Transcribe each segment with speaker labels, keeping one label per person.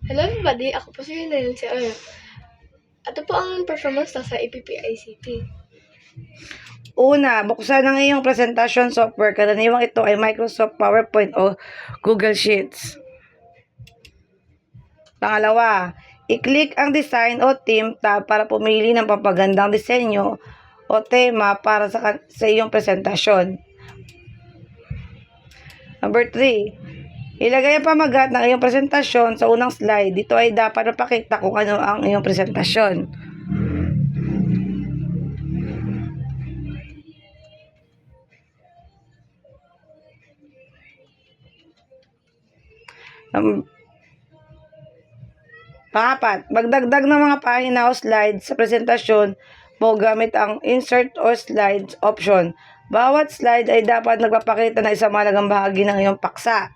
Speaker 1: Hello everybody, ako po si Nancy Arroyo. Ito po ang performance na sa APP-ICT.
Speaker 2: Una, buksan ang iyong presentation software. Karaniwang ito ay Microsoft PowerPoint o Google Sheets. Pangalawa, i-click ang Design o Theme tab para pumili ng pampagandang disenyo o tema para sa iyong presentasyon. Number 3, ilagay ang pamagat ng iyong presentasyon sa unang slide. Dito ay dapat mapakita kung ano ang iyong presentasyon. Pangapat, magdagdag ng mga pahina o slides sa presentasyon mo gamit ang Insert or Slides option. Bawat slide ay dapat nagpapakita ng isang mahalagang bahagi ng iyong paksa.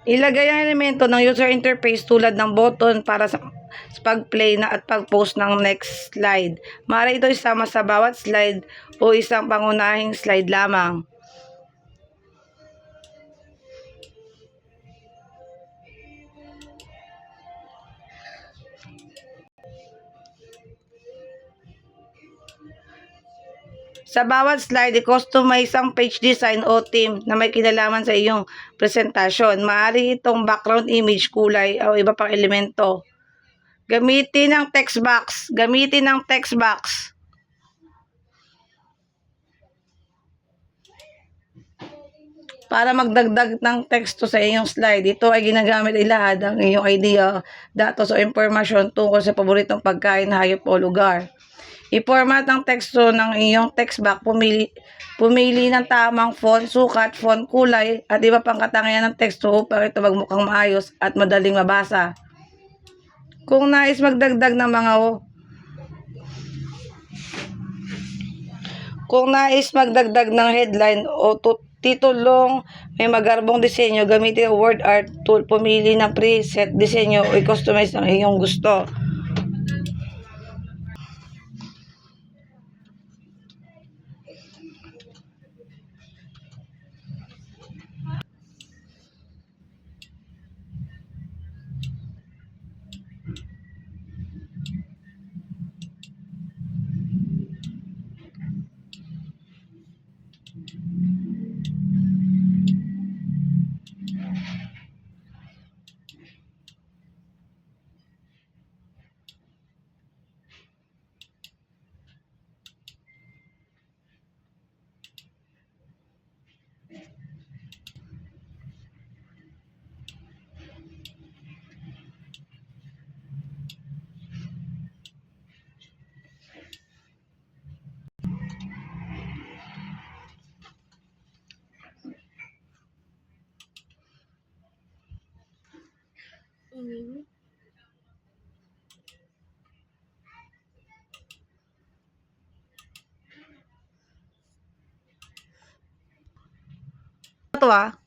Speaker 2: Ilagay ang elemento ng user interface tulad ng button para sa pag-play na at pag-post ng next slide. Maaari ito isama sa bawat slide o isang pangunahing slide lamang. Sa bawat slide, i-customize ang page design o theme na may kinalaman sa iyong presentasyon. Maaari itong background image, kulay, o iba pang elemento. Gamitin ang text box. Para magdagdag ng teksto sa iyong slide. Ito ay ginagamit ilahad ang iyong idea, datos o impormasyon tungkol sa paboritong pagkain, hayop o lugar. I-format ang teksto ng iyong text box. Pumili ng tamang font, sukat, font, kulay, at iba pang katangian ng teksto upang ito magmukhang maayos at madaling mabasa. Kung nais magdagdag ng headline o titulong may magarbong disenyo, gamitin ang word art tool. Pumili ng preset disenyo o i-customize ang iyong gusto. to ah.